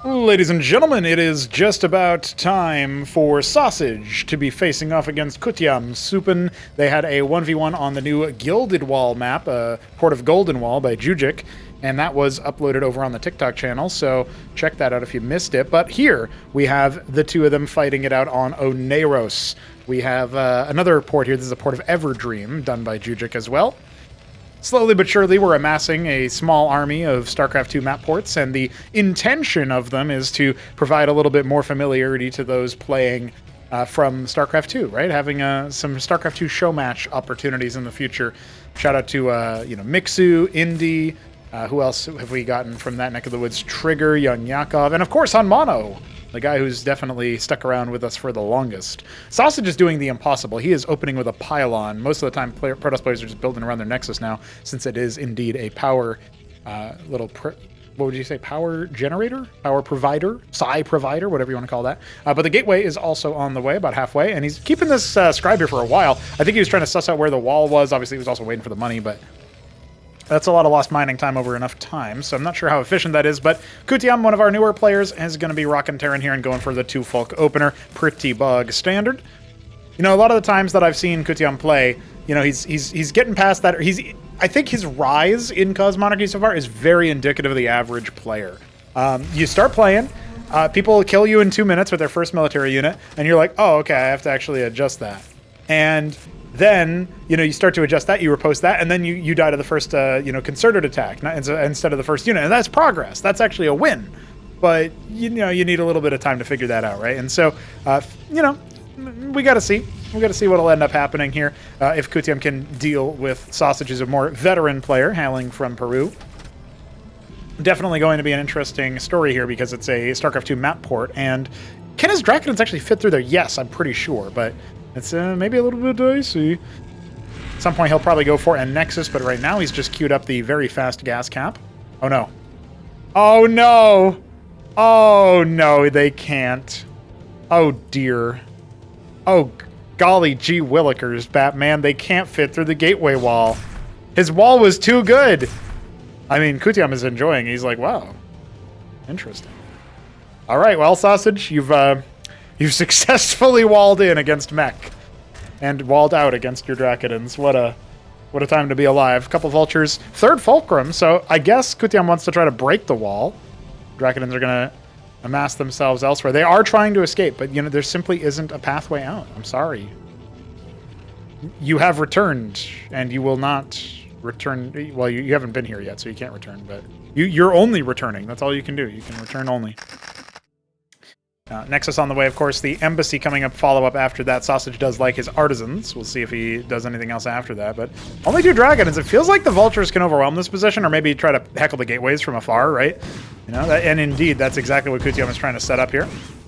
Ladies and gentlemen, it is just about time for Sosij to be facing off against KutyamCsupan. They had a 1v1 on the new Gilded Wall map, Port of Golden Wall by Jujik, and that was uploaded over on the TikTok channel, so check that out if you missed it. But here, we have the two of them fighting it out on Oneiros. We have another port here. This is a port of Everdream, done by Jujik as well. Slowly but surely, we're amassing a small army of Starcraft 2 map ports, and the intention of them is to provide a little bit more familiarity to those playing from Starcraft 2, right? Having some Starcraft 2 show match opportunities in the future. Shout out to Mixu, Indy. Who else have we gotten from that neck of the woods? Trigger, Young Yakov, and of course on Mono, the guy who's definitely stuck around with us for the longest. Sosij is doing the impossible. He is opening with a pylon. Most of the time, Protoss players are just building around their Nexus now, since it is indeed a power what would you say? Power generator? Power provider? Psi provider? Whatever you want to call that. But the gateway is also on the way, about halfway, and he's keeping this scribe here for a while. I think he was trying to suss out where the wall was. Obviously, he was also waiting for the money, but that's a lot of lost mining time over enough time, so I'm not sure how efficient that is, but Kutyam, one of our newer players, is going to be rocking Terran here and going for the 2 Folk opener. Pretty bug standard. You know, a lot of the times that I've seen Kutyam play, you know, he's getting past that. I think his rise in Cosmonarchy so far is very indicative of the average player. You start playing, people kill you in 2 minutes with their first military unit, and you're like, oh, okay, I have to actually adjust that. And then, you know, you start to adjust that, you repost that, and then you die to the first, concerted attack instead of the first unit. And that's progress. That's actually a win. But, you know, you need a little bit of time to figure that out, right? And so, we got to see. We got to see what'll end up happening here. If Kutyam can deal with Sosij, as a more veteran player, hailing from Peru. Definitely going to be an interesting story here because it's a StarCraft 2 map port. And can his Draconids actually fit through there? Yes, I'm pretty sure, but it's maybe a little bit dicey. At some point, he'll probably go for a Nexus, but right now he's just queued up the very fast gas cap. Oh, no. Oh, no. Oh, no, they can't. Oh, dear. Oh, golly gee willikers, Batman. They can't fit through the gateway wall. His wall was too good. I mean, Kutyam is enjoying it. He's like, wow. Interesting. All right, well, Sosij, you've successfully walled in against Mech, and walled out against your Draconins. What a time to be alive. Couple Vultures, 3rd Fulcrum, so I guess Kutyam wants to try to break the wall. Draconins are going to amass themselves elsewhere. They are trying to escape, but, you know, there simply isn't a pathway out. I'm sorry. You have returned, and you will not return. Well, you haven't been here yet, so you can't return, but you're only returning. That's all you can do. You can return only. Nexus on the way, of course. The Embassy coming up, follow-up after that. Sosij does like his Artisans. We'll see if he does anything else after that, but only 2 Dragons. It feels like the Vultures can overwhelm this position, or maybe try to heckle the gateways from afar, right? You know, and indeed, that's exactly what Kutyam is trying to set up here.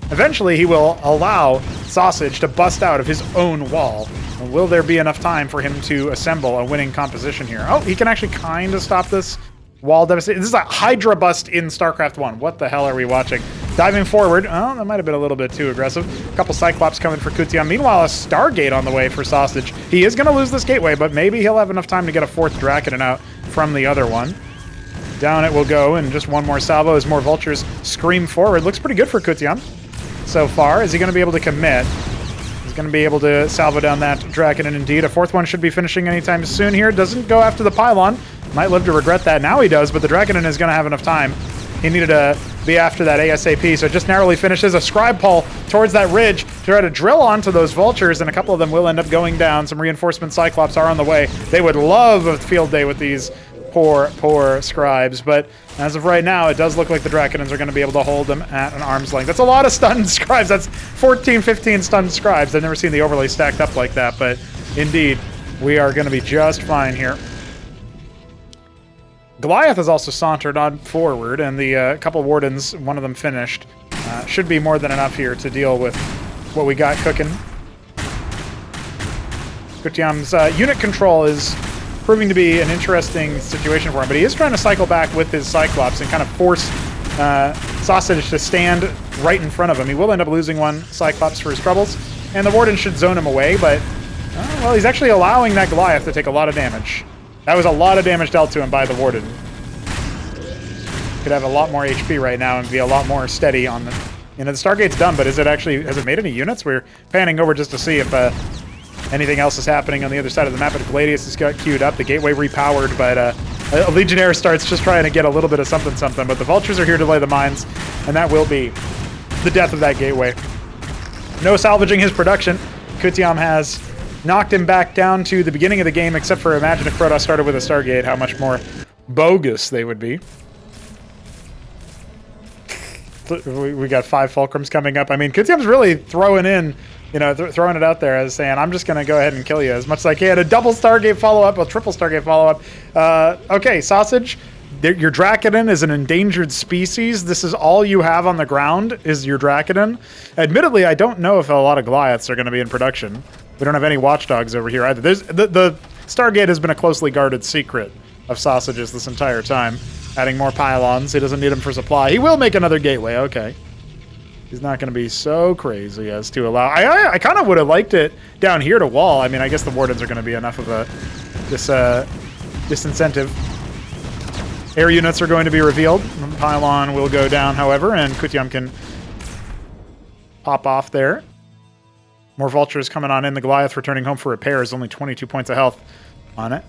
Eventually, he will allow Sosij to bust out of his own wall. And will there be enough time for him to assemble a winning composition here? Oh, he can actually kind of stop this wall devastation. This is a Hydra bust in StarCraft 1. What the hell are we watching? Diving forward. Oh, that might have been a little bit too aggressive. A couple Cyclops coming for Kutyam. Meanwhile, a Stargate on the way for Sosij. He is going to lose this gateway, but maybe he'll have enough time to get a 4th Draconin out from the other one. Down it will go, and just one more salvo as more Vultures scream forward. Looks pretty good for Kutyam so far. Is he going to be able to commit? He's going to be able to salvo down that Draconin indeed. A 4th one should be finishing anytime soon here. Doesn't go after the pylon. Might live to regret that. Now he does, but the Draconin is going to have enough time. He needed to be after that ASAP, so it just narrowly finishes a scribe pull towards that ridge to try to drill onto those Vultures, and a couple of them will end up going down. Some reinforcement Cyclops are on the way. They would love a field day with these poor scribes, but as of right now, it does look like the Draconins are going to be able to hold them at an arm's length. That's a lot of stunned scribes. That's 14, 15 stunned scribes. I've never seen the overlay stacked up like that, but indeed, we are going to be just fine here. Goliath has also sauntered on forward, and the couple Wardens, one of them finished. Should be more than enough here to deal with what we got cooking. Kutyam's unit control is proving to be an interesting situation for him, but he is trying to cycle back with his Cyclops and kind of force Sosij to stand right in front of him. He will end up losing one Cyclops for his troubles, and the Warden should zone him away, but, well, he's actually allowing that Goliath to take a lot of damage. That was a lot of damage dealt to him by the Warden. Could have a lot more HP right now and be a lot more steady on the... You know, the Stargate's done, but is it actually... Has it made any units? We're panning over just to see if anything else is happening on the other side of the map. But Gladius has got queued up. The Gateway repowered, but a Legionnaire starts just trying to get a little bit of something. But the Vultures are here to lay the mines, and that will be the death of that Gateway. No salvaging his production. Kutyam has knocked him back down to the beginning of the game, except for imagine if Protoss started with a Stargate, how much more bogus they would be. We got 5 Fulcrums coming up. I mean, Kutyam's really throwing in, you know, throwing it out there as saying, I'm just going to go ahead and kill you as much as I can. A double Stargate follow-up, a triple Stargate follow-up. Okay, Sosij, your Dracodon is an endangered species. This is all you have on the ground is your Dracodon. Admittedly, I don't know if a lot of Goliaths are going to be in production. We don't have any Watchdogs over here either. The Stargate has been a closely guarded secret of Sosage's this entire time. Adding more pylons. He doesn't need them for supply. He will make another Gateway. Okay. He's not going to be so crazy as to allow... I kind of would have liked it down here to wall. I mean, I guess the Wardens are going to be enough of a disincentive. Air units are going to be revealed. The pylon will go down, however, and Kutyam can pop off there. More Vultures coming on in. The Goliath returning home for repairs. Only 22 points of health on it.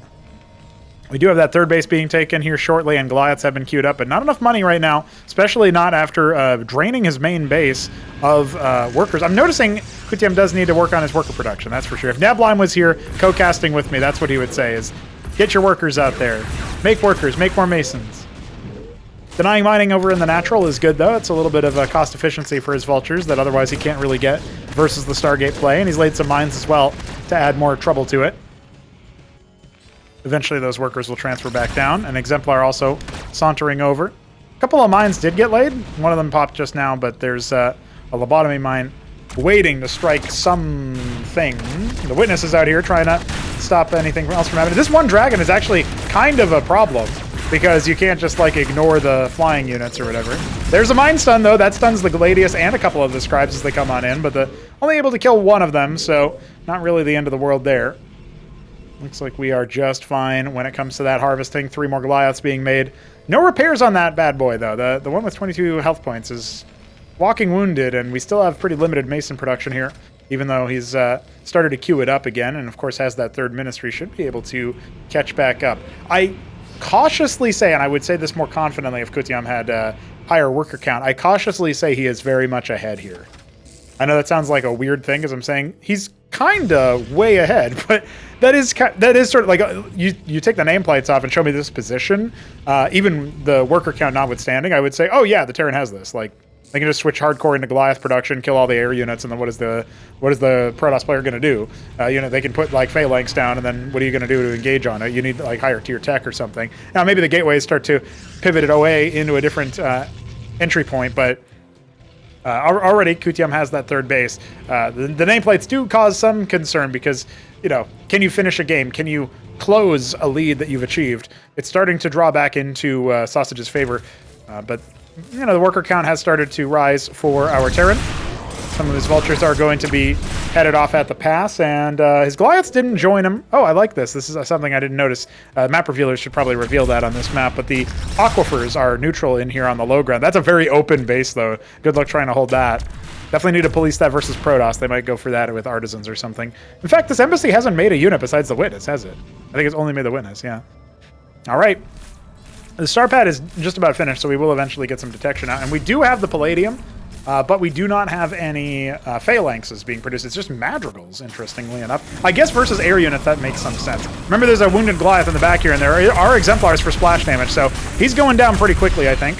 We do have that third base being taken here shortly, and Goliaths have been queued up, but not enough money right now, especially not after draining his main base of workers. I'm noticing Kutyam does need to work on his worker production, that's for sure. If Nabline was here co-casting with me, that's what he would say, is get your workers out there. Make workers, make more masons. Denying mining over in the natural is good, though. It's a little bit of a cost efficiency for his Vultures that otherwise he can't really get versus the Stargate play, and he's laid some mines as well to add more trouble to it. Eventually those workers will transfer back down, and Exemplar also sauntering over. A couple of mines did get laid. One of them popped just now, but there's a lobotomy mine waiting to strike something. The Witness is out here trying to stop anything else from happening. This one Dragon is actually kind of a problem, because you can't just, like, ignore the flying units or whatever. There's a mine stun, though. That stuns the Gladius and a couple of the Scribes as they come on in, but only able to kill one of them, so not really the end of the world there. Looks like we are just fine when it comes to that harvesting. 3 more Goliaths being made. No repairs on that bad boy, though. The one with 22 health points is walking wounded, and we still have pretty limited Mason production here, even though he's started to queue it up again, and of course has that third Ministry, should be able to catch back up. I cautiously say, and I would say this more confidently if Kutyam had a higher worker count, I cautiously say he is very much ahead here. I know that sounds like a weird thing, because I'm saying he's kind of way ahead, but that is sort of like you take the nameplates off and show me this position, even the worker count notwithstanding, I would say, oh yeah, the Terran has this. Like, they can just switch hardcore into Goliath production, kill all the air units, and then what is the Protoss player going to do? You know, they can put like phalanx down, and then what are you going to do to engage on it? You need like higher tier tech or something. Now maybe the gateways start to pivot at OA into a different entry point, but already Kutyam has that third base. The nameplates do cause some concern because, you know, can you finish a game? Can you close a lead that you've achieved? It's starting to draw back into Sosage's favor, but you know, the worker count has started to rise for our Terran. Some of his Vultures are going to be headed off at the pass, and his Goliaths didn't join him. Oh, I like this. This is something I didn't notice. Map revealers should probably reveal that on this map, but the aquifers are neutral in here on the low ground. That's a very open base, though. Good luck trying to hold that. Definitely need to police that versus Protoss. They might go for that with Artisans or something. In fact, this embassy hasn't made a unit besides the Witness, has it? I think it's only made the Witness, yeah. All right. The star pad is just about finished, so we will eventually get some detection out. And we do have the Palladium, but we do not have any phalanxes being produced. It's just madrigals, interestingly enough. I guess versus air units, that makes some sense. Remember, there's a wounded Goliath in the back here, and there are exemplars for splash damage, so he's going down pretty quickly, I think.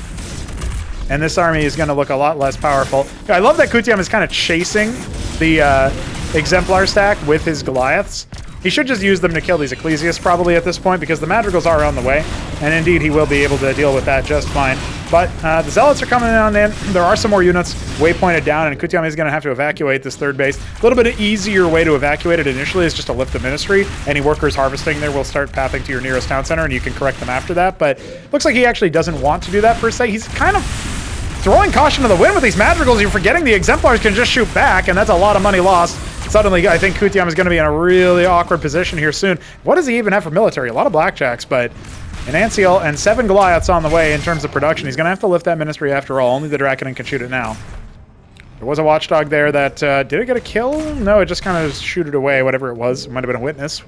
And this army is going to look a lot less powerful. I love that Kutyam is kind of chasing the exemplar stack with his Goliaths. He should just use them to kill these Ecclesiasts probably at this point, because the madrigals are on the way, and indeed he will be able to deal with that just fine. But the Zealots are coming on in. There are some more units waypointed down, and Kutyam is going to have to evacuate this third base. A little bit of easier way to evacuate it initially is just to lift the Ministry. Any workers harvesting there will start pathing to your nearest town center, and you can correct them after that. But looks like he actually doesn't want to do that per se. He's kind of throwing caution to the wind with these madrigals. You're forgetting the exemplars can just shoot back, and that's a lot of money lost. Suddenly, I think Kutyam is going to be in a really awkward position here soon. What does he even have for military? A lot of blackjacks, but An Ancial and 7 Goliaths on the way in terms of production. He's going to have to lift that Ministry after all. Only the Draken can shoot it now. There was a Watchdog there that... did it get a kill? No, it just kind of shooted away, whatever it was. It might have been a Witness.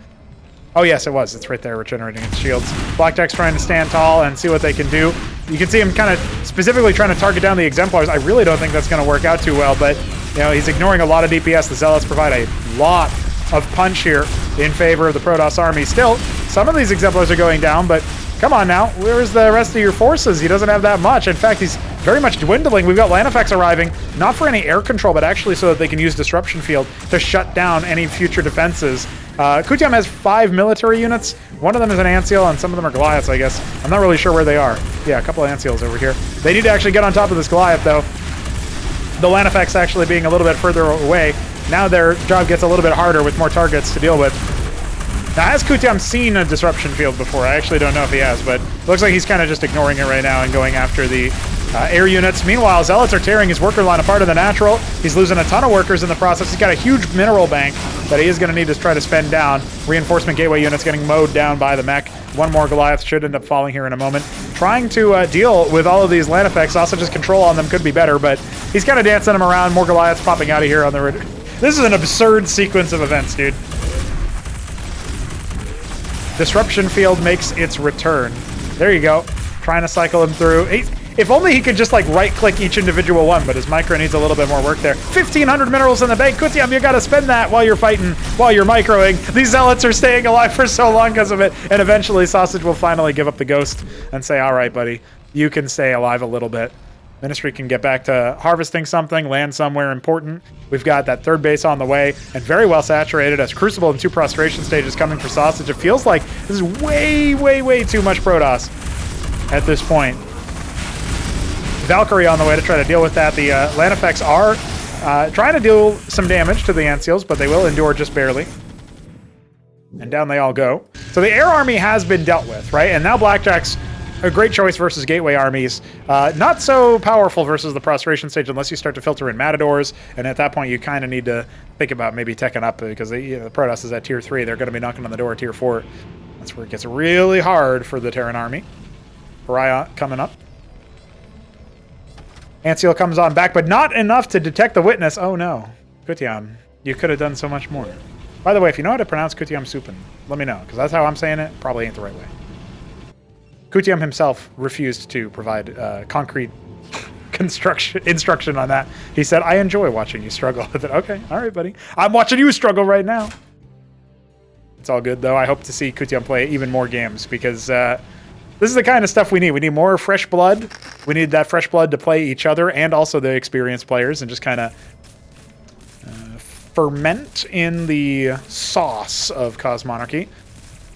Oh, yes, it was. It's right there, regenerating its shields. Blackjack's trying to stand tall and see what they can do. You can see him kind of specifically trying to target down the Exemplars. I really don't think that's going to work out too well, but, you know, he's ignoring a lot of DPS. The Zealots provide a lot of punch here in favor of the Protoss army. Still, some of these Exemplars are going down, but come on now. Where's the rest of your forces? He doesn't have that much. In fact, he's very much dwindling. We've got Lanifex arriving, not for any air control, but actually so that they can use Disruption Field to shut down any future defenses. Kutyam has 5 military units. One of them is an Ancial, and some of them are Goliaths, I guess. I'm not really sure where they are. Yeah, a couple of Ancials over here. They need to actually get on top of this Goliath, though. The Lanifex actually being a little bit further away. Now their job gets a little bit harder with more targets to deal with. Now, has Kutyam seen a Disruption Field before? I actually don't know if he has, but it looks like he's kind of just ignoring it right now and going after the air units. Meanwhile, Zealots are tearing his worker line apart in the natural. He's losing a ton of workers in the process. He's got a huge mineral bank that he is going to need to try to spend down. Reinforcement gateway units getting mowed down by the mech. One more Goliath should end up falling here in a moment. Trying to deal with all of these land effects. Also, just control on them could be better, but he's kind of dancing them around. More Goliaths popping out of here on the... This is an absurd sequence of events, dude. Disruption Field makes its return. There you go. Trying to cycle him through. If only he could just like right-click each individual one, but his micro needs a little bit more work there. 1,500 minerals in the bank. Kutyam, you gotta spend that while you're fighting, while you're microing. These Zealots are staying alive for so long because of it, and eventually Sosij will finally give up the ghost and say, all right, buddy, you can stay alive a little bit. Ministry can get back to harvesting something, land somewhere important. We've got that third base on the way, and very well saturated as Crucible and 2 prostration stages coming for Sosij. It feels like this is way, way, way too much Protoss at this point. Valkyrie on the way to try to deal with that. The Lanifex are trying to deal some damage to the Ancials, but they will endure just barely. And down they all go. So the air army has been dealt with, right? And now Blackjack's a great choice versus gateway armies. Not so powerful versus the prostration stage unless you start to filter in Matadors, and at that point you kind of need to think about maybe teching up because the Protoss is at tier 3. They're going to be knocking on the door at tier 4. That's where it gets really hard for the Terran army. Pariah coming up. Ancial comes on back, but not enough to detect the witness. Oh no. Kutyam, you could have done so much more. By the way, if you know how to pronounce KutyamCsupan, let me know, because that's how I'm saying it. Probably ain't the right way. Kutyam himself refused to provide concrete instruction on that. He said, I enjoy watching you struggle with it. Okay, all right, buddy. I'm watching you struggle right now. It's all good, though. I hope to see Kutyam play even more games because this is the kind of stuff we need. We need more fresh blood. We need that fresh blood to play each other and also the experienced players and just kind of ferment in the sauce of Cosmonarchy.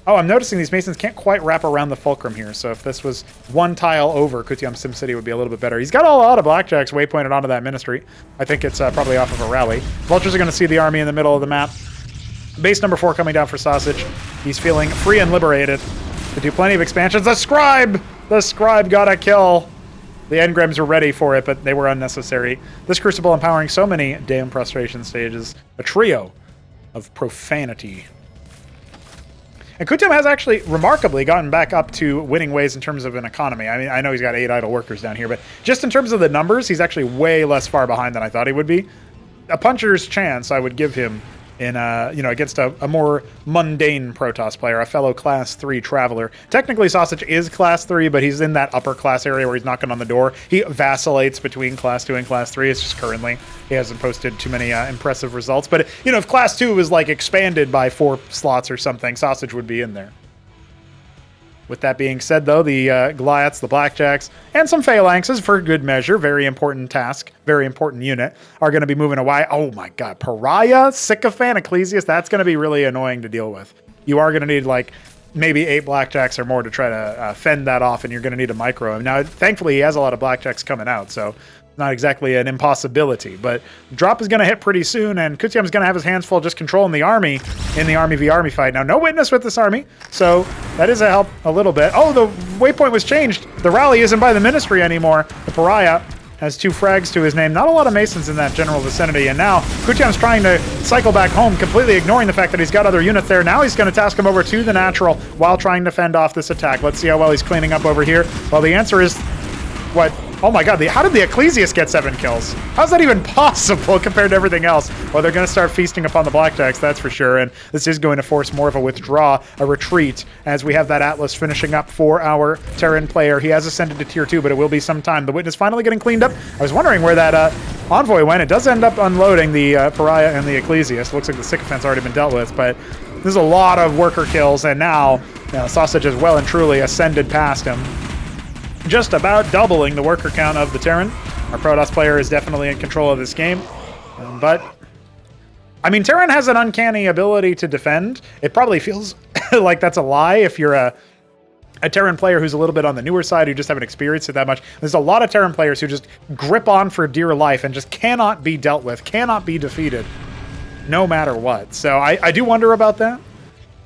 Oh, I'm noticing these Masons can't quite wrap around the fulcrum here, so if this was one tile over, Kutyam SimCity would be a little bit better. He's got a lot of Blackjacks waypointed onto that Ministry. I think it's probably off of a rally. Vultures are going to see the army in the middle of the map. Base number 4 coming down for Sosij. He's feeling free and liberated to do plenty of expansions. The Scribe! The Scribe got a kill. The Engrams were ready for it, but they were unnecessary. This Crucible empowering so many damn prostration stages. A trio of profanity. And Kutyam has actually remarkably gotten back up to winning ways in terms of an economy. I mean, I know he's got 8 idle workers down here, but just in terms of the numbers, he's actually way less far behind than I thought he would be. A puncher's chance I would give him in against a more mundane Protoss player, a fellow Class 3 Traveler. Technically, Sosij is Class 3, but he's in that upper class area where he's knocking on the door. He vacillates between Class 2 and Class 3. It's just currently he hasn't posted too many impressive results. But, if Class 2 was, like, expanded by 4 slots or something, Sosij would be in there. With that being said, though, the Goliaths, the Blackjacks, and some Phalanxes, for good measure, very important task, very important unit, are going to be moving away. Oh my god, Pariah, Sycophant, Ecclesias, that's going to be really annoying to deal with. You are going to need, like, maybe 8 Blackjacks or more to try to fend that off, and you're going to need to micro him. Now, thankfully, he has a lot of Blackjacks coming out, so not exactly an impossibility, but drop is going to hit pretty soon, and Kutyam's going to have his hands full just controlling the army in the army v army fight. Now, no witness with this army, so that is a help a little bit. Oh, the waypoint was changed. The rally isn't by the Ministry anymore. The Pariah has 2 frags to his name. Not a lot of Masons in that general vicinity, and now Kutyam's trying to cycle back home, completely ignoring the fact that he's got other units there. Now he's going to task him over to the natural while trying to fend off this attack. Let's see how well he's cleaning up over here. Well, the answer is, what? Oh my god, how did the Ecclesiast get 7 kills? How's that even possible compared to everything else? Well, they're going to start feasting upon the blackjacks, that's for sure, and this is going to force more of a withdraw, a retreat, as we have that Atlas finishing up for our Terran player. He has ascended to tier 2, but it will be some time. The Witness finally getting cleaned up. I was wondering where that Envoy went. It does end up unloading the Pariah and the Ecclesiast. Looks like the Sycophant's already been dealt with, but there's a lot of worker kills, and now Sosij has well and truly ascended past him, just about doubling the worker count of the Terran. Our Protoss player is definitely in control of this game, but I mean, Terran has an uncanny ability to defend. It probably feels like that's a lie if you're a Terran player who's a little bit on the newer side, who just haven't experienced it that much. There's a lot of Terran players who just grip on for dear life and just cannot be dealt with, cannot be defeated, no matter what. So I do wonder about that.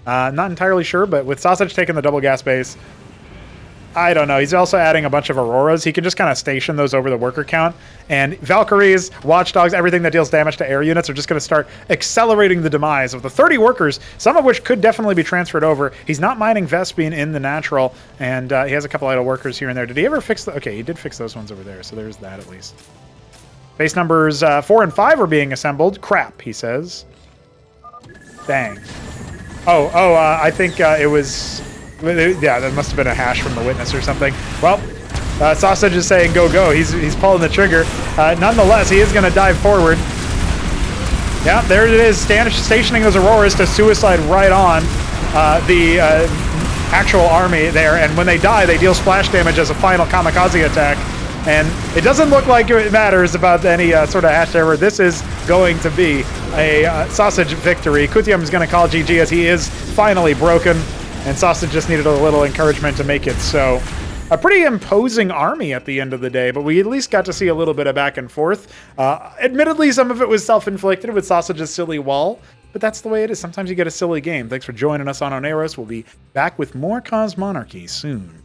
Not entirely sure, but with Sosij taking the double gas base, I don't know. He's also adding a bunch of Auroras. He can just kind of station those over the worker count. And Valkyries, Watchdogs, everything that deals damage to air units are just going to start accelerating the demise of the 30 workers, some of which could definitely be transferred over. He's not mining Vespene in the natural, and he has a couple idle workers here and there. Did he ever fix the... Okay, he did fix those ones over there, so there's that at least. Base numbers 4 and 5 are being assembled. Crap, he says. Dang. I think it was... Yeah, that must have been a hash from the Witness or something. Well, Sosij is saying go, go. He's pulling the trigger. Nonetheless, he is going to dive forward. Yeah, there it is, stationing those Auroras to suicide right on the actual army there. And when they die, they deal splash damage as a final kamikaze attack. And it doesn't look like it matters about any sort of hash error. This is going to be a Sosij victory. Kutyam is going to call GG as he is finally broken. And Sosij just needed a little encouragement to make it so. A pretty imposing army at the end of the day, but we at least got to see a little bit of back and forth. Admittedly, some of it was self-inflicted with Sosij's silly wall, but that's the way it is. Sometimes you get a silly game. Thanks for joining us on Oneiros. We'll be back with more Cosmonarchy soon.